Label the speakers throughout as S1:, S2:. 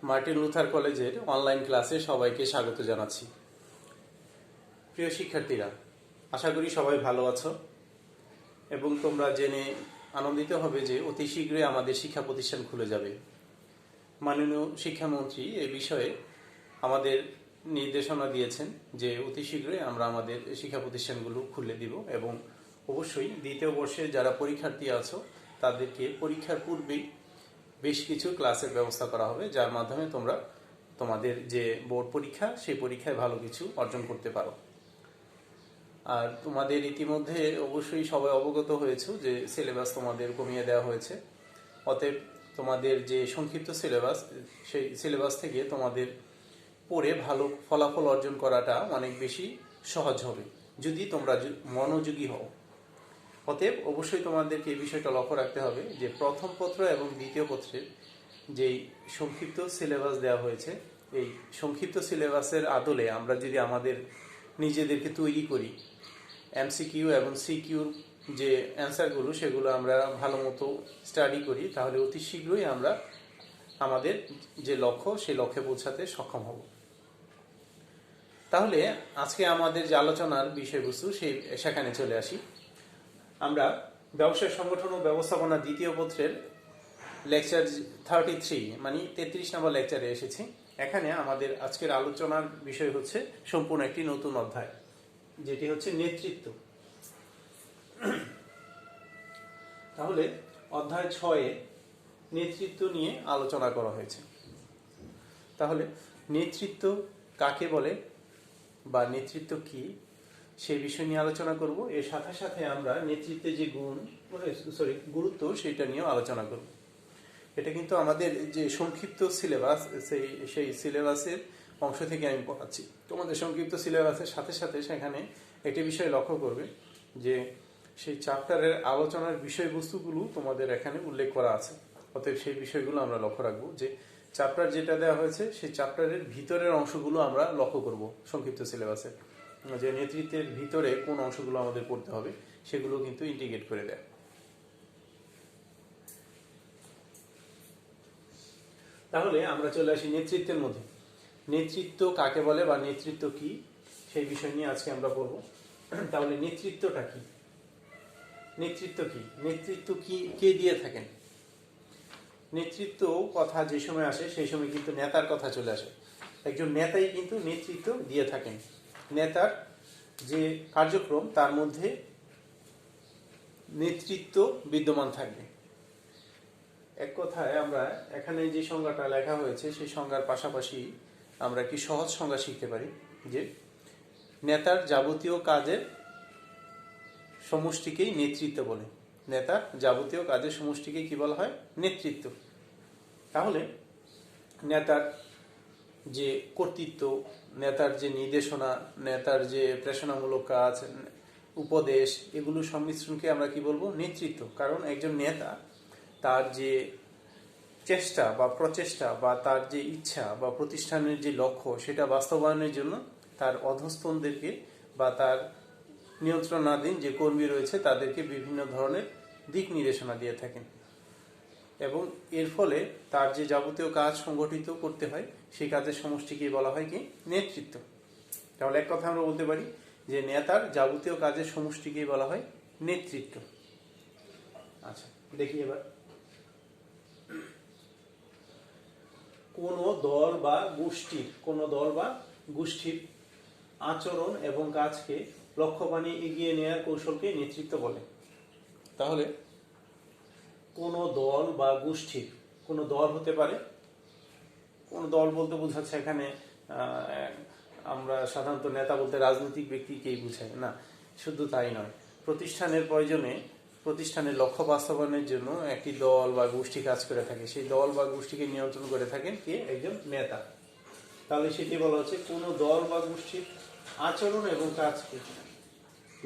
S1: Martin Luther কলেজের online ক্লাসে সবাইকে স্বাগত জানাচ্ছি। প্রিয় শিক্ষার্থীরা, আশা করি সবাই ভালো আছো এবং তোমরা জেনে আনন্দিত হবে যে অতি শীঘ্রই আমাদের শিক্ষা প্রতিষ্ঠান খুলে যাবে। মাননীয় শিক্ষামন্ত্রী এ বিষয়ে আমাদের নির্দেশনা দিয়েছেন যে অতি শীঘ্রই আমরা আমাদের শিক্ষা প্রতিষ্ঠানগুলো খুলে দিব এবং অবশ্যই দ্বিতীয় বর্ষে যারা পরীক্ষার্থী আছো তাদেরকে পরীক্ষার পূর্বেই বেশ কিছু ক্লাসের ব্যবস্থা করা হবে, যার মাধ্যমে তোমরা তোমাদের যে বোর্ড পরীক্ষা সেই পরীক্ষায় ভালো কিছু অর্জন করতে পারো। আর তোমাদের ইতিমধ্যে অবশ্যই সবাই অবগত হয়েছে যে সিলেবাস তোমাদের কমিয়ে দেওয়া হয়েছে। অতএব তোমাদের যে সংক্ষিপ্ত সিলেবাস, সেই সিলেবাস থেকে তোমাদের পড়ে ভালো ফলাফল অর্জন করাটা অনেক বেশি সহজ হবে যদি তোমরা মনোযোগী হও। অতএব অবশ্যই তোমাদেরকে এই বিষয়টা লক্ষ্য রাখতে হবে যে প্রথম পত্র এবং দ্বিতীয় পত্রের যেই সংক্ষিপ্ত সিলেবাস দেওয়া হয়েছে, এই সংক্ষিপ্ত সিলেবাসের আদলে আমরা যদি আমাদের নিজেদেরকে তৈরি করি, এমসিকিউ এবং সিকিউর যে অ্যান্সারগুলো সেগুলো আমরা ভালো মতো স্টাডি করি, তাহলে অতি শীঘ্রই আমরা আমাদের যে লক্ষ্য সেই লক্ষ্যে পৌঁছাতে সক্ষম হব। তাহলে আজকে আমাদের যে আলোচনার বিষয়বস্তু সেখানে চলে আসি। আমরা ব্যবসায় সংগঠন ও ব্যবস্থাপনা দ্বিতীয় পত্রের লেকচার 33 মানে 33 নম্বর লেকচারে এসেছি। এখানে আমাদের আজকের আলোচনার বিষয় হচ্ছে সম্পূর্ণ একটি নতুন অধ্যায়, যেটি হচ্ছে নেতৃত্ব। তাহলে অধ্যায় 6-এ নেতৃত্ব নিয়ে আলোচনা করা হয়েছে। তাহলে নেতৃত্ব কাকে বলে বা নেতৃত্ব কি সেই বিষয় নিয়ে আলোচনা করব। এর সাথে সাথে আমরা নেতৃত্বের যে গুরুত্ব সেটা নিয়েও আলোচনা করব। এটা কিন্তু আমাদের যে সংক্ষিপ্ত সিলেবাস, সেই সিলেবাসের অংশ থেকে আমি পড়াচ্ছি। তোমাদের সংক্ষিপ্ত সিলেবাসের সাথে সাথে সেখানে একটি বিষয় লক্ষ্য করবে যে সেই চ্যাপ্টারের আলোচনার বিষয়বস্তুগুলো তোমাদের এখানে উল্লেখ করা আছে। অতএব সেই বিষয়গুলো আমরা লক্ষ্য রাখবো যে চ্যাপ্টার যেটা দেওয়া হয়েছে সেই চ্যাপ্টারের ভিতরের অংশগুলো আমরা লক্ষ্য করব। সংক্ষিপ্ত সিলেবাসে যে নেতৃত্বের ভিতরে কোন অংশগুলো আমাদের পড়তে হবে সেগুলো কিন্তু ইন্টিগ্রেট করে দেয়। তাহলে আমরা চলে আসি নেতৃত্বের মধ্যে। নেতৃত্ব কাকে বলে বা নেতৃত্ব কি সেই বিষয় নিয়ে আজকে আমরা পড়ব। তাহলে নেতৃত্বটা কি, নেতৃত্ব কি কে দিয়ে থাকেন? নেতৃত্ব কথা যে সময় আসে সেই সময় কিন্তু নেতার কথা চলে আসে। একজন নেতাই কিন্তু নেতৃত্ব দিয়ে থাকেন। নেতার যে কার্যক্রম তার মধ্যে নেতৃত্ব বিদ্যমান থাকবে। এক কথায় আমরা এখানে যে সংজ্ঞাটা লেখা হয়েছে সেই সংজ্ঞার পাশাপাশি আমরা কি সহজ সংজ্ঞা শিখতে পারি যে নেতার যাবতীয় কাজের সমষ্টিকেই নেতৃত্ব বলে। নেতার যাবতীয় কাজের সমষ্টিকে কি বলা হয়? নেতৃত্ব। তাহলে নেতার যে কর্তৃত্ব, নেতার যে নির্দেশনা, নেতার যে প্রেরণামূলক কাজ, উপদেশ, এগুলো সংমিশ্রণকে আমরা কি বলবো? নেতৃত্ব। কারণ একজন নেতা তার যে চেষ্টা বা প্রচেষ্টা বা তার যে ইচ্ছা বা প্রতিষ্ঠানের যে লক্ষ্য সেটা বাস্তবায়নের জন্য তার অধস্তনদেরকে বা তার নিয়ন্ত্রণাধীন যে কর্মী রয়েছে তাদেরকে বিভিন্ন ধরনের দিক নির্দেশনা দিয়ে থাকেন এবং এর ফলে তার যে যাবতীয় কাজ সংগঠিত করতে হয় সেই কাজের সমষ্টিকে বলা হয় কি? নেতৃত্ব। তাহলে এক কথা আমরা বলতে পারি যে নেতার যাবতীয় কাজের সমষ্টিকেই বলা হয় নেতৃত্ব। আচ্ছা, দেখি এবার কোন দল বা গোষ্ঠীর আচরণ এবং কাজকে লক্ষ্যবাণী এগিয়ে নেওয়ার কৌশলকে নেতৃত্ব বলে। তাহলে কোন দল বা গোষ্ঠীর, কোন দল হতে পারে, কোন দল বলতে বোঝাচ্ছে এখানে আমরা সাধারণত নেতা বলতে রাজনৈতিক ব্যক্তিকেই বুঝাই না, শুধু তাই নয়, প্রতিষ্ঠানের প্রয়োজনে প্রতিষ্ঠানের লক্ষ্য বাস্তবায়নের জন্য একটি দল বা গোষ্ঠী কাজ করে থাকে। সেই দল বা গোষ্ঠীকে নিয়ন্ত্রণ করে থাকেন কে? একজন নেতা। তাহলে সেটি বলা হচ্ছে কোন দল বা গোষ্ঠীর আচরণ এবং কাজকে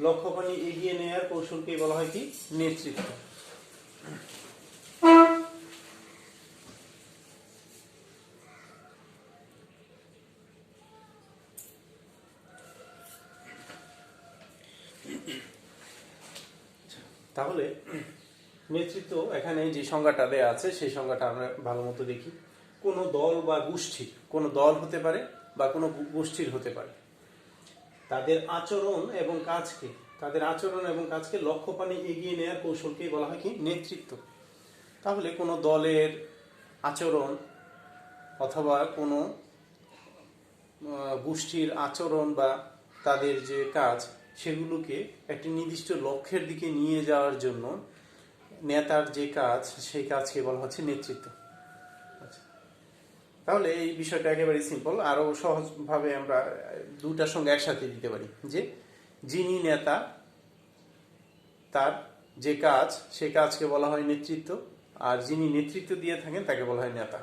S1: লক্ষ্যবাণী এগিয়ে নেওয়ার কৌশলকে বলা হয় কি? নেতৃত্ব। তাহলে নেতৃত্ব এখানে যে সংজ্ঞাটা দেয়া আছে সেই সংজ্ঞাটা আমরা ভালো মতো দেখি। কোনো দল বা গোষ্ঠীর, কোনো দল হতে পারে বা কোনো গোষ্ঠীর হতে পারে, তাদের আচরণ এবং কাজকে লক্ষ্যপানে এগিয়ে নেওয়ার কৌশলকেই বলা হয় কি নেতৃত্ব। তাহলে কোনো দলের আচরণ অথবা কোনো গোষ্ঠীর আচরণ বা তাদের যে কাজ সেগুলোকে একটি নির্দিষ্ট লক্ষ্যের দিকে নিয়ে যাওয়ার জন্য নেতার যে কাজ সেই কাজকে বলা হচ্ছে নেতৃত্ব। আচ্ছা, তাহলে এই বিষয়টা একেবারে সিম্পল, আরো সহজভাবে আমরা দুটার সঙ্গে একসাথে দিতে পারি যে যিনি নেতা তার যে কাজ সেই কাজকে বলা হয় নেতৃত্ব, আর যিনি নেতৃত্ব দিয়ে থাকেন তাকে বলা হয় নেতা।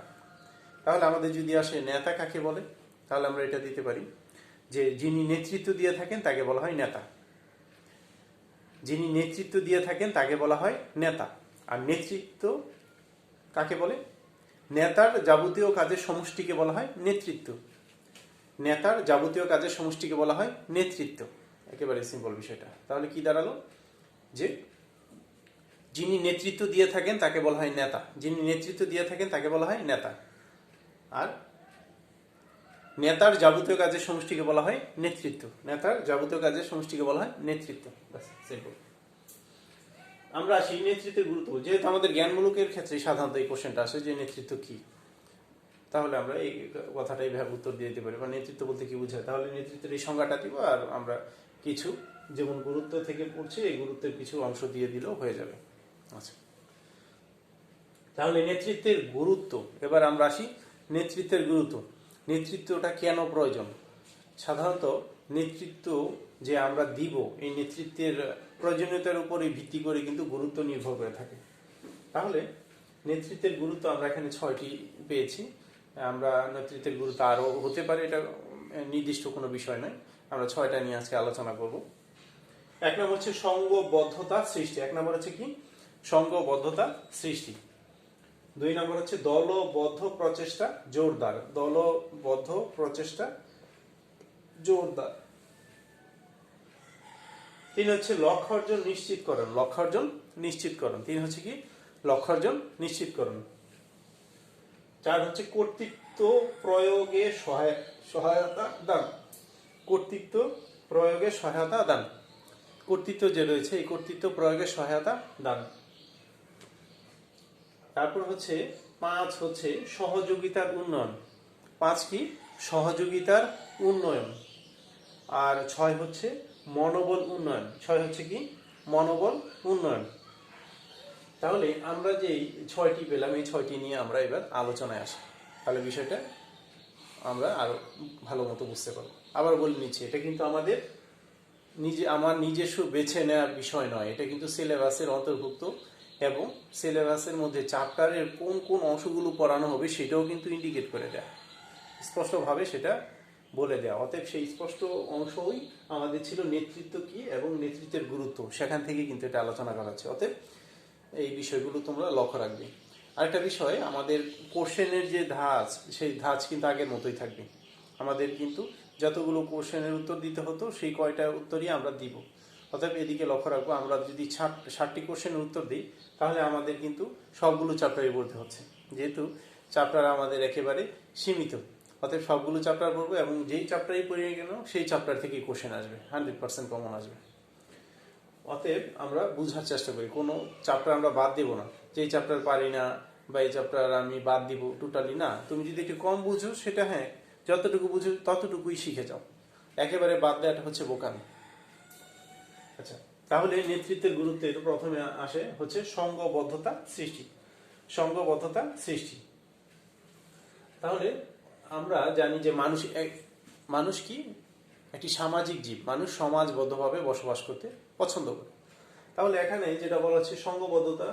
S1: তাহলে আমাদের যদি আসে নেতা কাকে বলে, তাহলে আমরা এটা দিতে পারি যে যিনি নেতৃত্ব দিয়ে থাকেন তাকে বলা হয় নেতা, যিনি নেতৃত্ব দিয়ে থাকেন তাকে বলা হয় নেতা। আর নেতৃত্ব কাকে বলে? নেতার যাবতীয় কাজের সমষ্টিকে বলা হয় নেতৃত্ব, নেতার যাবতীয় কাজের সমষ্টিকে বলা হয় নেতৃত্ব। একেবারে সিম্পল বিষয়টা। তাহলে কি দাঁড়ালো যে যিনি নেতৃত্ব দিয়ে থাকেন তাকে বলা হয় নেতা, যিনি নেতৃত্ব দিয়ে থাকেন তাকে বলা হয় নেতা, আর নেতার যাবতীয় কাজের সমষ্টিকে বলা হয় নেতৃত্ব, নেতার যাবতীয় কাজের সমষ্টিকে বলা হয় নেতৃত্ব। সিম্পল। আমরা আসি নেতৃত্বের গুরুত্ব, যেহেতু আমাদের জ্ঞানমূলকের ক্ষেত্রে সাধারণত এই কোশ্চেনটা আসে যে নেতৃত্ব কি, তাহলে আমরা এই কথাটাই ভাবে উত্তর দিয়ে দিতে পারি বা নেতৃত্ব বলতে কি বোঝায়। তাহলে নেতৃত্বের এই সংজ্ঞাটা দিব, আর আমরা কিছু যেমন গুরুত্ব থেকে পড়ছি এই গুরুত্বের কিছু অংশ দিয়ে দিলেও হয়ে যাবে। আচ্ছা, তাহলে নেতৃত্বের গুরুত্ব, এবার আমরা আসি নেতৃত্বের গুরুত্ব। নেতৃত্বটা কেন প্রয়োজন? সাধারণত নেতৃত্ব যে আমরা দিব এই নেতৃত্বের প্রয়োজনীয়তার উপরে ভিত্তি করে কিন্তু গুরুত্ব নির্ভর করে থাকে। তাহলে নেতৃত্বের গুরুত্ব আমরা এখানে 6টি পেয়েছি। আমরা নেতৃত্বের গুরুত্ব আরো হতে পারে, এটা নির্দিষ্ট কোনো বিষয় নয়, আমরা 6টা নিয়ে আজকে আলোচনা করব। 1 নম্বর হচ্ছে সংঘবদ্ধতা সৃষ্টি। 1 নম্বর হচ্ছে কি সংঘবদ্ধতা সৃষ্টি। 2 নম্বর হচ্ছে দলবদ্ধ প্রচেষ্টা জোরদার, দলবদ্ধ প্রচেষ্টা জোরদার। 3 হচ্ছে লক্ষ্য অর্জন নিশ্চিতকরণ, লক্ষ্য অর্জন নিশ্চিতকরণ। 3 হচ্ছে কি লক্ষ্য অর্জন নিশ্চিতকরণ। 4 হচ্ছে কর্তৃত্ব প্রয়োগে সহায়তা দান, কর্তৃত্ব প্রয়োগে সহায়তা দান, কর্তৃত্ব যে রয়েছে এই কর্তৃত্ব প্রয়োগে সহায়তা দান। তারপর হচ্ছে 5 হচ্ছে সহযোগিতার উন্নয়ন, 5 কি সহযোগিতার উন্নয়ন। আর 6 হচ্ছে মনোবল উন্নয়ন, 6 হচ্ছে কি মনোবল উন্নয়ন। তাহলে আমরা যে 6টি পেলাম এই 6টি নিয়ে আমরা এবার আলোচনায় আসি, তাহলে বিষয়টা আমরা আরো ভালো মতো বুঝতে পারবো। আবার বলে নিচ্ছি, এটা কিন্তু আমাদের আমার নিজস্ব বেছে নেওয়ার বিষয় নয়, এটা কিন্তু সিলেবাসের অন্তর্ভুক্ত এবং সিলেবাসের মধ্যে চ্যাপ্টারের কোন কোন অংশগুলো পড়ানো হবে সেটাও কিন্তু ইন্ডিকেট করে দেয়, স্পষ্টভাবে সেটা বলে দেওয়া। অতএব সেই স্পষ্ট অংশই আমাদের ছিল নেতৃত্ব কি এবং নেতৃত্বের গুরুত্ব, সেখান থেকে কিন্তু এটা আলোচনা করা হচ্ছে। অতএব এই বিষয়গুলো তোমরা লক্ষ্য রাখবে। আরেকটা বিষয়, আমাদের কোশ্চেনের যে ধাঁচ সেই ধাঁচ কিন্তু আগের মতোই থাকবে। আমাদের কিন্তু যতগুলো কোশ্চেনের উত্তর দিতে হতো সেই কয়টা উত্তরই আমরা দিব। অতএব এদিকে লক্ষ্য রাখবো, আমরা যদি 60টি কোশ্চেনের উত্তর দিই তাহলে আমাদের কিন্তু সবগুলো চ্যাপ্টারে পড়তে হচ্ছে, যেহেতু চ্যাপ্টার আমাদের একেবারে সীমিত। অতএব সবগুলো চ্যাপ্টার পড়বো এবং যেই চ্যাপ্টারই পড়িয়ে গেল সেই চ্যাপ্টার থেকেই কোশ্চেন আসবে, 100% কমন আসবে। অতএব আমরা বুঝার চেষ্টা করি, কোনো চ্যাপ্টার আমরা বাদ দেব না, যে এই চ্যাপ্টার পারি না বা এই চ্যাপ্টার আমি বাদ দিব টোটালি না। তুমি যদি একটু কম বুঝো সেটা হ্যাঁ, যতটুকু বুঝো ততটুকুই শিখে যাও, একেবারে বাদ দেওয়াটা হচ্ছে বোকামি। আচ্ছা, তাহলে নেতৃত্বের গুরুত্বের প্রথমে আসে হচ্ছে সংঘবদ্ধতা সৃষ্টি, সংঘবদ্ধতা সৃষ্টি। তাহলে আমরা জানি যে মানুষ কি একটি সামাজিক জীব, মানুষ সমাজবদ্ধভাবে বসবাস করতে পছন্দ করে। তাহলে এখানে যেটা বলা হচ্ছে সংঘবদ্ধতা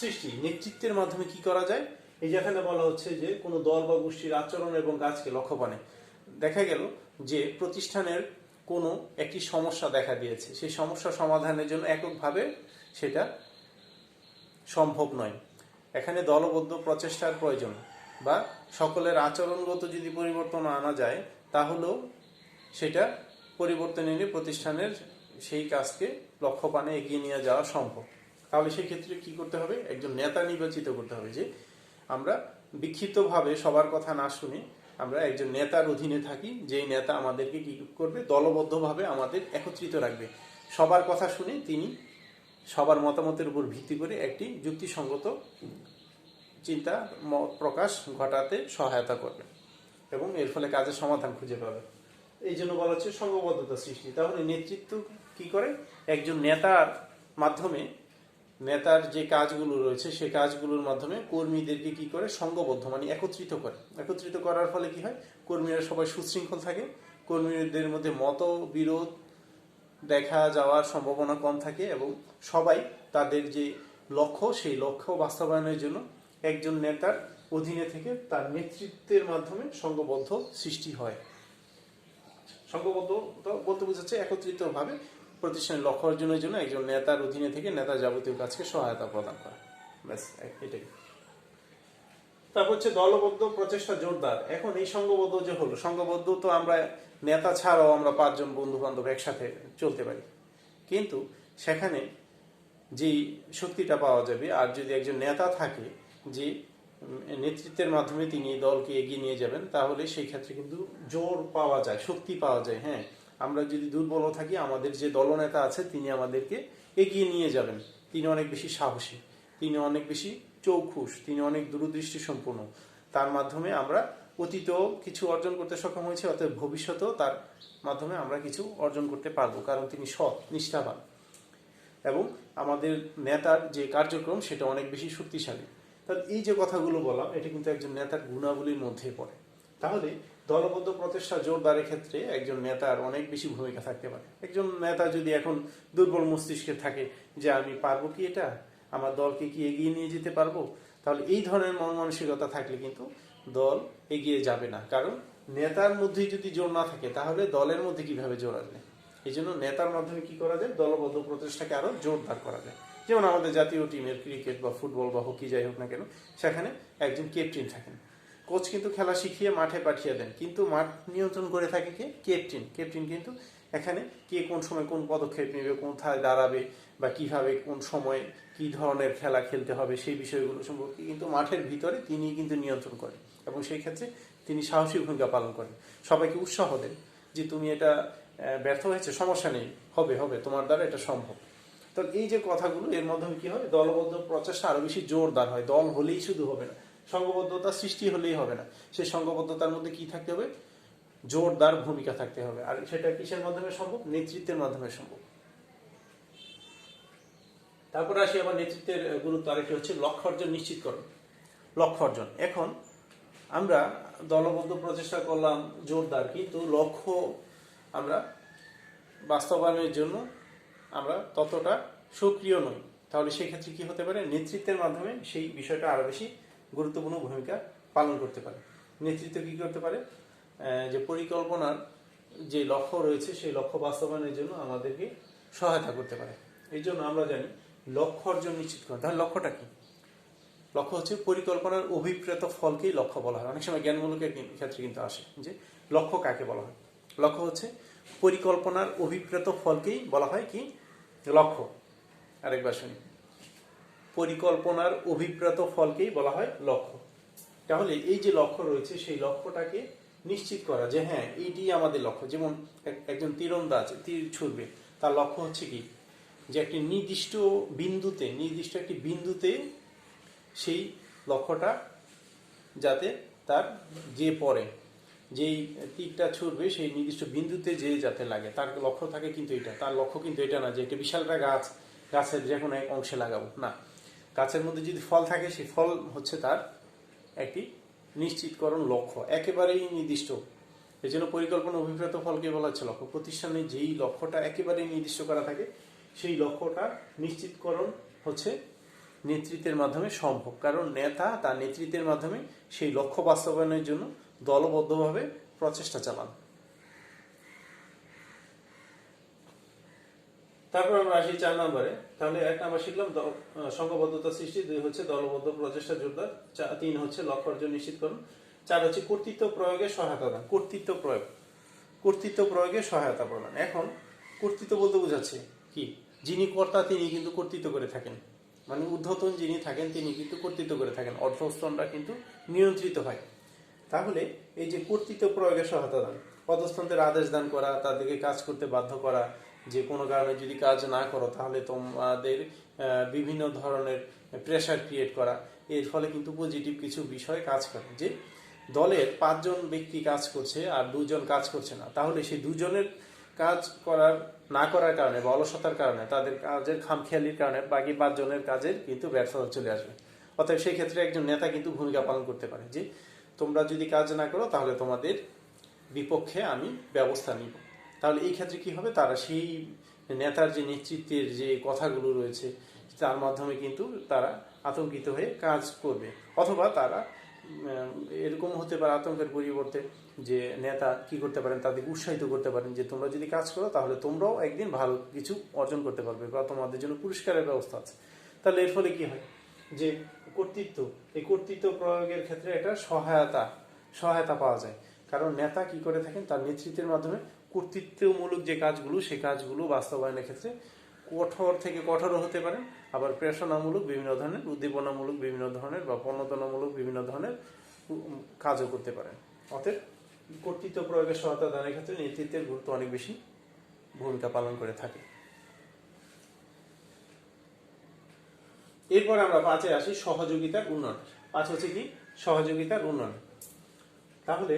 S1: সৃষ্টি, নেতৃত্বের মাধ্যমে কি করা যায়, এই যে এখানে বলা হচ্ছে যে কোনো দল বা গোষ্ঠীর আচরণ এবং কাজকে লক্ষ্যপানে। দেখা গেল যে প্রতিষ্ঠানের কোনো একটি সমস্যা দেখা দিয়েছে, সেই সমস্যা সমাধানের জন্য এককভাবে সেটা সম্ভব নয়, এখানে দলবদ্ধ প্রচেষ্টার প্রয়োজন, বা সকলের আচরণগত যদি পরিবর্তন আনা যায় তাহলেও সেটা পরিবর্তন এনে প্রতিষ্ঠানের সেই কাজকে লক্ষ্যপানে এগিয়ে নিয়ে যাওয়া সম্ভব। তাহলে সেই ক্ষেত্রে কি করতে হবে, একজন নেতা নির্বাচিত করতে হবে যে আমরা বিক্ষিপ্তভাবে সবার কথা না শুনে আমরা একজন নেতার অধীনে থাকি, যেই নেতা আমাদেরকে কি করবে, দলবদ্ধভাবে আমাদের একত্রিত রাখবে। সবার কথা শুনে তিনি সবার মতামতের উপর ভিত্তি করে একটি যুক্তিসঙ্গত চিন্তা প্রকাশ ঘটাতে সহায়তা করবে এবং এর ফলে কাজের সমাধান খুঁজে পাবে। এই জন্য বলা হচ্ছে সংঘবদ্ধতা সৃষ্টি। তাহলে নেতৃত্ব কি করে? একজন নেতার মাধ্যমে, নেতার যে কাজগুলো রয়েছে সেই কাজগুলোর মাধ্যমে কর্মীদেরকে কি করে, সংঘবদ্ধ মানে একত্রিত করে। একত্রিত করার ফলে কি হয়, কর্মীরা সবাই সুশৃঙ্খল থাকে, কর্মীদের মধ্যে মতবিরোধ দেখা যাওয়ার সম্ভাবনা কম থাকে এবং সবাই তাদের যে লক্ষ্য সেই লক্ষ্য বাস্তবায়নের জন্য একজন নেতার অধীনে থেকে তার নেতৃত্বের মাধ্যমে সংঘবদ্ধ সৃষ্টি হয়। সংঘবদ্ধ বলতে বোঝাচ্ছে একত্রিতভাবে প্রতিষ্ঠানের লক্ষ্য অর্জনের জন্য একজন নেতার অধীনে থেকে নেতার যাবতীয় কাজকে সহায়তা প্রদান করা। ব্যাস এটাই। তারপর হচ্ছে দলবদ্ধ প্রচেষ্টা জোরদার। এখন এই সংঘবদ্ধ যে হলো, সংঘবদ্ধ তো আমরা নেতা ছাড়াও আমরা 5 জন বন্ধু বান্ধব একসাথে চলতে পারি, কিন্তু সেখানে যেই শক্তিটা পাওয়া যাবে, আর যদি একজন নেতা থাকে যে নেতৃত্বের মাধ্যমে তিনি দলকে এগিয়ে নিয়ে যাবেন, তাহলে সেই ক্ষেত্রে কিন্তু জোর পাওয়া যায়, শক্তি পাওয়া যায়। হ্যাঁ, আমরা যদি দুর্বল থাকি, আমাদের যে দলনেতা আছে তিনি আমাদেরকে এগিয়ে নিয়ে যাবেন। তিনি অনেক বেশি সাহসী, তিনি অনেক বেশি চৌখুশ, তিনি অনেক দূরদৃষ্টি সম্পন্ন। তার মাধ্যমে আমরা অতীতেও কিছু অর্জন করতে সক্ষম হয়েছি, অর্থাৎ ভবিষ্যতেও তার মাধ্যমে আমরা কিছু অর্জন করতে পারবো, কারণ তিনি সৎ, নিষ্ঠাবান এবং আমাদের নেতার যে কার্যক্রম সেটা অনেক বেশি শক্তিশালী। তাহলে এই যে কথাগুলো বললাম, এটা কিন্তু একজন নেতার গুণাবলীর মধ্যে পড়ে। তাহলে দলবদ্ধ প্রচেষ্টা জোরদারের ক্ষেত্রে একজন নেতার অনেক বেশি ভূমিকা থাকতে পারে। একজন নেতা যদি এখন দুর্বল মস্তিষ্কে থাকে যে আমি পারবো কি এটা, আমার দলকে কি এগিয়ে নিয়ে যেতে পারবো, তাহলে এই ধরনের মন মানসিকতা থাকলে কিন্তু দল এগিয়ে যাবে না। কারণ নেতার মধ্যেই যদি জোর না থাকে তাহলে দলের মধ্যে কিভাবে জোর আসবে? এই জন্য নেতার মাধ্যমে কি করা যায়, দলবদ্ধ প্রচেষ্টাকে আরো জোরদার করা যায়। যেমন আমাদের জাতীয় টিমের ক্রিকেট বা ফুটবল বা হকি যাই হোক না কেন, সেখানে একজন ক্যাপ্টেন থাকেন। কোচ কিন্তু খেলা শিখিয়ে মাঠে পাঠিয়ে দেন, কিন্তু মাঠ নিয়ন্ত্রণ করে থাকে কে? ক্যাপ্টেন। ক্যাপ্টেন কিন্তু এখানে কে কোন সময় কোন পদক্ষেপ নেবে, কোথায় দাঁড়াবে বা কিভাবে কোন সময় কি ধরনের খেলা খেলতে হবে সেই বিষয়গুলো সম্পর্কে কিন্তু মাঠের ভিতরে তিনি কিন্তু নিয়ন্ত্রণ করেন এবং সেই ক্ষেত্রে তিনি সাহসী ভূমিকা পালন করেন। সবাইকে উৎসাহ দেন যে তুমি এটা ব্যর্থ হয়েছে, সমস্যা নেই, হবে হবে, তোমার দ্বারা এটা সম্ভব। তো এই যে কথাগুলো, এর মাধ্যমে কি হয়, দলবদ্ধ প্রচেষ্টা আরো বেশি জোরদার হয়। দল হলেই শুধু হবে না, সংঘবদ্ধতা সৃষ্টি হলেই হবে না, সেই সংঘবদ্ধতার মধ্যে কি থাকতে হবে, জোরদার ভূমিকা থাকতে হবে। আর সেটা কিসের মাধ্যমে সম্ভব? নেতৃত্বের মাধ্যমে সম্ভব। তারপরে আসি আবার নেতৃত্বের গুরুত্ব আরেকটি হচ্ছে লক্ষ্য অর্জন নিশ্চিতকরণ। লক্ষ্য অর্জন, এখন আমরা দলবদ্ধ প্রচেষ্টা করলাম জোরদার, কিন্তু লক্ষ্য আমরা বাস্তবায়নের জন্য আমরা ততটা সক্রিয় নই। তাহলে সেই ক্ষেত্রে কি হতে পারে, নেতৃত্বের মাধ্যমে সেই বিষয়টা আরো বেশি গুরুত্বপূর্ণ ভূমিকা পালন করতে পারে। নেতৃত্ব কি করতে পারে, যে পরিকল্পনার যে লক্ষ্য রয়েছে সেই লক্ষ্য বাস্তবায়নের জন্য আমাদেরকে সহায়তা করতে পারে। এই জন্য আমরা জানি লক্ষ্য অর্জন নিশ্চিত করা। তাহলে লক্ষ্যটা কি? লক্ষ্য হচ্ছে পরিকল্পনার অভিপ্রেত ফলকেই লক্ষ্য বলা হয়। অনেক সময় জ্ঞানমূলকের ক্ষেত্রে কিন্তু আসে যে লক্ষ্য কাকে বলা হয়। লক্ষ্য হচ্ছে পরিকল্পনার অভিপ্রেত ফলকেই বলা হয় কি লক্ষ্য। আরেকবার শুনি, পরিকল্পনার অভিপ্রেত ফলকেই বলা হয় লক্ষ্য। তাহলে এই যে লক্ষ্য রয়েছে সেই লক্ষ্যটাকে নিশ্চিত করা যে হ্যাঁ এইটি আমাদের লক্ষ্য। যেমন একজন তীরন্দাজ তীর ছুড়বে, তার লক্ষ্য হচ্ছে কি, যে একটি নির্দিষ্ট একটি বিন্দুতে সেই লক্ষ্যটা যাতে তার যে পড়ে, যেই তীরটা ছুটবে সেই নির্দিষ্ট বিন্দুতে যে যাতে লাগে, তার লক্ষ্য থাকে। কিন্তু এটা তার লক্ষ্য কিন্তু এটা না যে একটা বিশালটা গাছের যে কোনো এক অংশে লাগাবো, না। গাছের মধ্যে যদি ফল থাকে সেই ফল হচ্ছে তার একটি নিশ্চিতকরণ লক্ষ্য, একেবারেই নির্দিষ্ট। এই জন্য পরিকল্পনা অভিপ্রেত ফলকে বলা হচ্ছে লক্ষ্য। প্রতিষ্ঠানে যেই লক্ষ্যটা একেবারেই নির্দিষ্ট করা থাকে সেই লক্ষ্যটা নিশ্চিতকরণ হচ্ছে নেতৃত্বের মাধ্যমে সম্ভব। কারণ নেতা তার নেতৃত্বের মাধ্যমে সেই লক্ষ্য বাস্তবায়নের জন্য দলবদ্ধভাবে প্রচেষ্টা চালান। তারপর আমরা আসি 4 নম্বরে। তাহলে 1 নম্বর শিখলাম সংঘবদ্ধতা সৃষ্টি, 2 হচ্ছে দলবদ্ধ প্রচেষ্টা জোরদার, 3 হচ্ছে লক্ষ্য অর্জন নিশ্চিতকরণ, 4 হচ্ছে কর্তৃত্ব প্রয়োগে সহায়তা দান। কর্তৃত্ব প্রয়োগে সহায়তা প্রদান। এখন কর্তৃত্ব বলতে বোঝাচ্ছে কি, যিনি কর্তা তিনি কিন্তু কর্তৃত্ব করে থাকেন। মানে ঊর্ধ্বতন যিনি থাকেন তিনি কিন্তু কর্তৃত্ব করে থাকেন, অধস্তনরা কিন্তু নিয়ন্ত্রিত হয়। তাহলে এই যে কর্তৃত্ব প্রয়োগের সহায়তা দান, অধস্তনদের আদেশ দান করা, তাদেরকে কাজ করতে বাধ্য করা, যে কোনো কারণে যদি কাজ না করো তাহলে তোমাদের বিভিন্ন ধরনের প্রেশার ক্রিয়েট করা, এর ফলে কিন্তু পজিটিভ কিছু বিষয় কাজ করে। যে দলের 5 জন ব্যক্তি কাজ করছে আর 2 জন কাজ করছে না, তাহলে সেই 2 জনের কাজ না করার কারণে বা অলসতার কারণে, তাদের কাজের খামখেয়ালির কারণে বাকি 5 জনের কাজের কিন্তু ব্যর্থতা চলে আসবে। অতএব সেই ক্ষেত্রে একজন নেতা কিন্তু ভূমিকা পালন করতে পারে যে তোমরা যদি কাজ না করো তাহলে তোমাদের বিপক্ষে আমি ব্যবস্থা নিব। তাহলে এই ক্ষেত্রে কি হবে, তারা সেই নেতার যে নেতৃত্বের যে কথাগুলো রয়েছে তার মাধ্যমে কিন্তু তারা আতঙ্কিত হয়ে কাজ করবে। অথবা তারা এরকম হতে পারে আতঙ্কের পরিবর্তে যে নেতা কি করতে পারেন, তাদেরকে উৎসাহিত করতে পারেন যে তোমরা যদি কাজ করো তাহলে তোমরাও একদিন ভালো কিছু অর্জন করতে পারবে বা তোমাদের জন্য পুরস্কারের ব্যবস্থা আছে। তাহলে এর ফলে কি হয় যে কর্তৃত্ব, এই কর্তৃত্ব প্রয়োগের ক্ষেত্রে একটা সহায়তা পাওয়া যায়। কারণ নেতা কি করে থাকেন, তার নেতৃত্বের মাধ্যমে কর্তৃত্বমূলক যে কাজগুলো সেই কাজগুলো বাস্তবায়নের ক্ষেত্রে কঠোর থেকে কঠোর হতে পারেন, আবার প্রেরণামূলক বিভিন্ন ধরনের, উদ্দীপনামূলক বিভিন্ন ধরনের বা প্রণোদনামূলক বিভিন্ন ধরনের কাজও করতে পারেন। অতএব কর্তৃত্ব প্রয়োগের সহায়তা দানের ক্ষেত্রে নেতৃত্বের গুরুত্ব অনেক বেশি ভূমিকা পালন করে থাকে। এরপর আমরা 5-এ আসি সহযোগিতার উন্নয়ন। 5 হচ্ছে কি, সহযোগিতার উন্নয়ন। তাহলে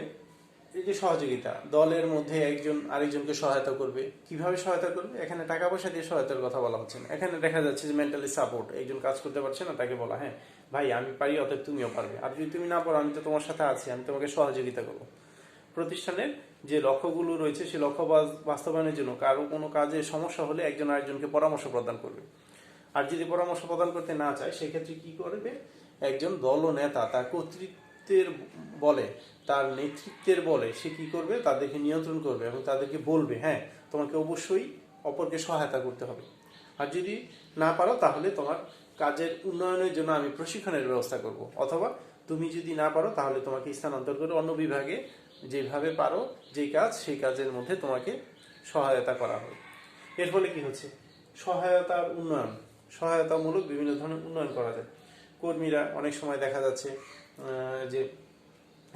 S1: এই যে সহযোগিতা, দলের মধ্যে একজন আরেকজনকে সহায়তা করবে। কিভাবে সহায়তা করবে, এখানে টাকা পয়সা দিয়ে সহায়তার কথা বলা হচ্ছে না। এখানে দেখা যাচ্ছে যে মেন্টালি সাপোর্ট, একজন কাজ করতে পারছে না তাকে বলা, হ্যাঁ ভাই আমি পারি অতএব তুমিও পারবে, আর যদি তুমি না পারো আমি তো তোমার সাথে আছি, আমি তোমাকে সহযোগিতা করবো। প্রতিষ্ঠানের যে লক্ষ্যগুলো রয়েছে সেই লক্ষ্য বাস্তবায়নের জন্য কারো কোনো কাজে সমস্যা হলে একজন আরেকজনকে পরামর্শ প্রদান করবে। আর যদি পরামর্শ প্রদান করতে না চায় সেক্ষেত্রে কি করবে, একজন দলনেতা তার কর্তৃত্বের বলে, তার নেতৃত্বের বলে সে কি করবে, তাদেরকে নিয়ন্ত্রণ করবে এবং তাদেরকে বলবে হ্যাঁ তোমাকে অবশ্যই অপরকে সহায়তা করতে হবে। আর যদি না পারো তাহলে তোমার কাজের উন্নয়নের জন্য আমি প্রশিক্ষণের ব্যবস্থা করব, অথবা তুমি যদি না পারো তাহলে তোমাকে স্থানান্তর করে অন্য বিভাগে যেভাবে পারো যেই কাজ সেই কাজের মধ্যে তোমাকে সহায়তা করা হবে। এর ফলে কি হচ্ছে, সহায়তার উন্নয়ন, সহায়তামূলক বিভিন্ন ধরনের উন্নয়ন করা যায়। কর্মীরা অনেক সময় দেখা যাচ্ছে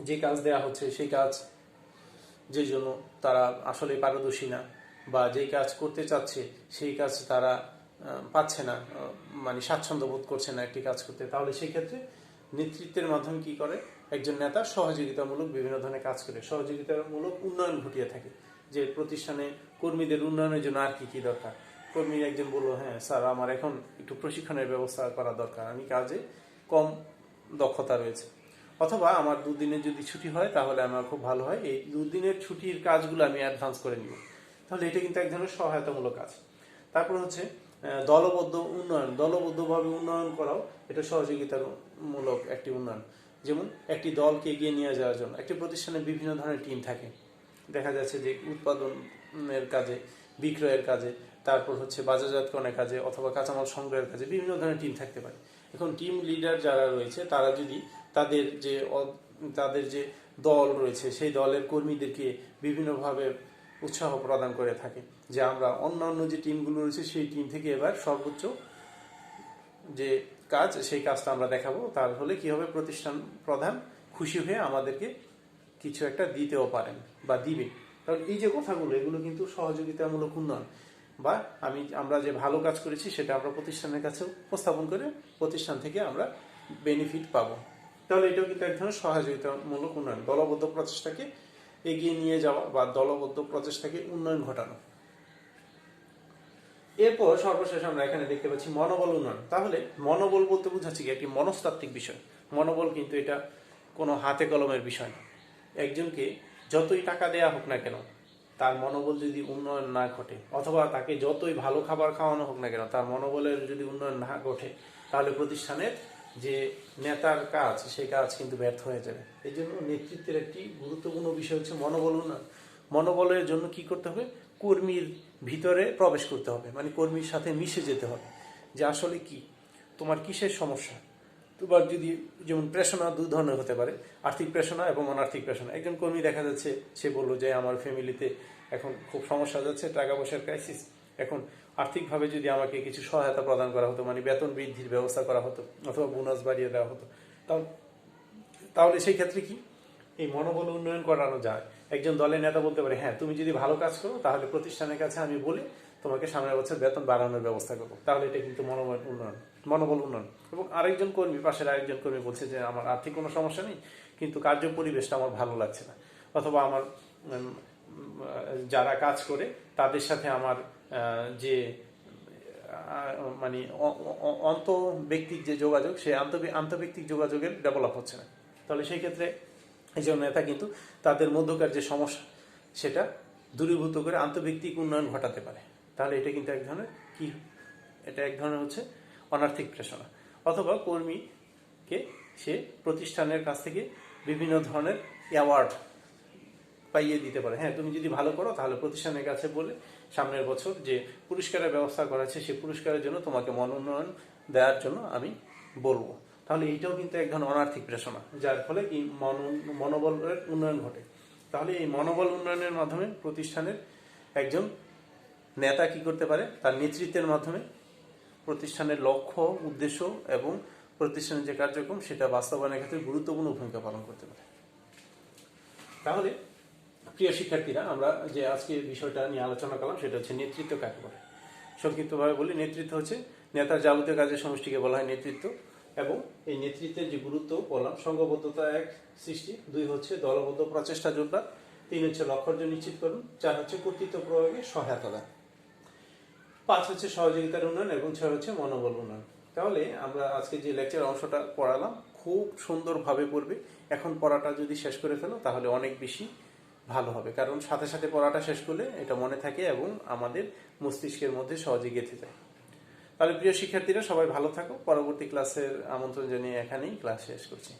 S1: যে কাজ দেয়া হচ্ছে সেই কাজ যে জন্য তারা আসলে পারদর্শী না, বা যেই কাজ করতে চাচ্ছে সেই কাজ তারা পাচ্ছে না, মানে স্বাচ্ছন্দ্য বোধ করছে না একটি কাজ করতে। তাহলে সেই ক্ষেত্রে নেতৃত্বের মাধ্যমে কি করে, একজন নেতা সহযোগিতামূলক বিভিন্ন ধরনের কাজ করে সহযোগিতামূলক উন্নয়ন ঘটিয়ে থাকে। যে প্রতিষ্ঠানে কর্মীদের উন্নয়নের জন্য আর কি কি দরকার, কর্মী একজন বললো হ্যাঁ স্যার আমার এখন একটু প্রশিক্ষণের ব্যবস্থা করা দরকার, আমি কাজে কম দক্ষতা রয়েছে, অথবা আমার 2 দিনের যদি ছুটি হয় তাহলে আমার খুব ভালো হয়, এই 2 দিনের ছুটির কাজগুলো আমি অ্যাডভান্স করে নিব। তাহলে এটা কিন্তু এক ধরনের সহায়তামূলক কাজ। তারপর হচ্ছে দলবদ্ধ উন্নয়ন, দলবদ্ধভাবে উন্নয়ন করাও এটা সহযোগিতামূলক একটি উন্নয়ন। যেমন একটি দলকে এগিয়ে নিয়ে যাওয়ার জন্য একটি প্রতিষ্ঠানে বিভিন্ন ধরনের টিম থাকে, দেখা যাচ্ছে যে উৎপাদনের কাজে, বিক্রয়ের কাজে, তারপর হচ্ছে বাজারজাতকরণের কাজে অথবা কাঁচামাল সংগ্রহের কাজে বিভিন্ন ধরনের টিম থাকতে পারে। এখন টিম লিডার যারা রয়েছে তারা যদি তাদের যে দল রয়েছে সেই দলের কর্মীদেরকে বিভিন্নভাবে উৎসাহ প্রদান করে থাকে যে আমরা অন্যান্য যে টিমগুলো রয়েছে সেই টিম থেকে এবার সর্বোচ্চ যে কাজ সেই কাজটা আমরা দেখাবো, তাহলে কি হবে, প্রতিষ্ঠান প্রধান খুশি হয়ে আমাদেরকে কিছু একটা দিতেও পারেন বা দিবে। কারণ এই যে কথাগুলো এগুলো কিন্তু সহযোগিতামূলক উন্নয়ন, বা আমরা যে ভালো কাজ করেছি সেটা আমরা প্রতিষ্ঠানের কাছে উপস্থাপন করে প্রতিষ্ঠান থেকে আমরা বেনিফিট পাবো। তাহলে এটাও কিন্তু এক ধরনের সহযোগিতামূলক উন্নয়ন, দলবদ্ধ প্রচেষ্টাকে এগিয়ে নিয়ে যাওয়া বা দলবদ্ধ প্রচেষ্টাকে উন্নয়ন ঘটানো। এরপর সর্বশেষ আমরা এখানে দেখতে পাচ্ছি মনোবল উন্নয়ন। তাহলে মনোবল বলতে বোঝাচ্ছে কি, একটি মনস্তাত্ত্বিক বিষয়। মনোবল কিন্তু এটা কোনো হাতে কলমের বিষয় না। একজনকে যতই টাকা দেয়া হোক না কেন, তার মনোবল যদি উন্নয়ন না ঘটে, অথবা তাকে যতই ভালো খাবার খাওয়ানো হোক না কেন, তার মনোবলের যদি উন্নয়ন না ঘটে, তাহলে প্রতিষ্ঠানের যে নেতার কাজ সেই কাজ কিন্তু ব্যর্থ হয়ে যাবে। এই জন্য নেতৃত্বের একটি গুরুত্বপূর্ণ বিষয় হচ্ছে মনোবল উন্নয়ন। মনোবলের জন্য কি করতে হবে, কর্মীর ভিতরে প্রবেশ করতে হবে, মানে কর্মীর সাথে মিশে যেতে হবে যে আসলে কি তোমার কিসের সমস্যা। তোমার যদি যেমন প্রেষণা 2 ধরনের হতে পারে, আর্থিক প্রেষণা এবং অনার্থিক প্রেষণা। একজন কর্মী দেখা যাচ্ছে সে বললো যে আমার ফ্যামিলিতে এখন খুব সমস্যা যাচ্ছে, টাকা পয়সার ক্রাইসিস, এখন আর্থিকভাবে যদি আমাকে কিছু সহায়তা প্রদান করা হতো, মানে বেতন বৃদ্ধির ব্যবস্থা করা হতো অথবা বোনাস বাড়িয়ে দেওয়া হতো, তাহলে সেই ক্ষেত্রে কি এই মনোবল উন্নয়ন করানো যায়। একজন দলের নেতা বলতে পারে, হ্যাঁ তুমি যদি ভালো কাজ করো তাহলে প্রতিষ্ঠানের কাছে আমি বলে তোমাকে সামনের বছর বেতন বাড়ানোর ব্যবস্থা করবো। তাহলে এটা কিন্তু মনোবল উন্নয়ন। এবং আরেকজন কর্মী, পাশের আরেকজন কর্মী বলছে যে আমার আর্থিক কোনো সমস্যা নেই, কিন্তু কার্য পরিবেশটা আমার ভালো লাগছে না, অথবা আমার যারা কাজ করে তাদের সাথে আমার যে মানে ব্যক্তিক যে যোগাযোগ, সে আন্তঃব্যক্তিক যোগাযোগের ডেভেলপ হচ্ছে না। তাহলে সেই ক্ষেত্রে এই জন্য নেতা কিন্তু তাদের মধ্যকার যে সমস্যা সেটা দূরীভূত করে আন্তঃব্যক্তিক উন্নয়ন ঘটাতে পারে। তাহলে এটা কিন্তু এক ধরনের হচ্ছে অনার্থিক প্রেষণা। অথবা কর্মীকে সে প্রতিষ্ঠানের কাছ থেকে বিভিন্ন ধরনের অ্যাওয়ার্ড পাইয়ে দিতে পারে। হ্যাঁ তুমি যদি ভালো করো তাহলে প্রতিষ্ঠানের কাছে বলে সামনের বছর যে পুরস্কারের ব্যবস্থা করা আছে সেই পুরস্কারের জন্য তোমাকে মনোনয়ন দেওয়ার জন্য আমি বলবো। তাহলে এইটাও কিন্তু এক ধরনের অনার্থিক প্রেষণা, যার ফলে কি মনোবলের উন্নয়ন ঘটে। তাহলে এই মনোবল উন্নয়নের মাধ্যমে প্রতিষ্ঠানের একজন নেতা কি করতে পারে, তার নেতৃত্বের মাধ্যমে প্রতিষ্ঠানের লক্ষ্য, উদ্দেশ্য এবং প্রতিষ্ঠানের যে কার্যক্রম সেটা বাস্তবায়নের ক্ষেত্রে গুরুত্বপূর্ণ ভূমিকা পালন করতে পারে। তাহলে প্রিয় শিক্ষার্থীরা, আমরা যে আজকে বিষয়টা নিয়ে আলোচনা করলাম সেটা হচ্ছে নেতৃত্ব কাকে বলে। সংক্ষিপ্তভাবে বলি, নেতৃত্ব হচ্ছে নেতার যাবতীয় কাজের সমষ্টিকে বলা হয় নেতৃত্ব। এবং এই নেতৃত্বের যে গুরুত্ব বললাম, সংঘবদ্ধতা 1 সৃষ্টি, 2 হচ্ছে দলবদ্ধ প্রচেষ্টা জোরদার, 3 হচ্ছে লক্ষ্য অর্জন নিশ্চিতকরণ, 4 হচ্ছে কর্তৃত্ব প্রয়োগে সহায়তা দান, 5 হচ্ছে সহযোগিতার উন্নয়ন এবং 6 হচ্ছে মনোবল উন্নয়ন। তাহলে আমরা আজকে যে লেকচার অংশটা পড়ালাম খুব সুন্দরভাবে পড়বে। এখন পড়াটা যদি শেষ করে ফেলো তাহলে অনেক বেশি ভালো হবে, কারণ সাথে সাথে পড়াটা শেষ করলে এটা মনে থাকে এবং আমাদের মস্তিষ্কের মধ্যে সহজে গেঁথে যায়। তাহলে প্রিয় শিক্ষার্থীরা সবাই ভালো থাকো। পরবর্তী ক্লাসের আমন্ত্রণ জানিয়ে এখানেই ক্লাস শেষ করছি।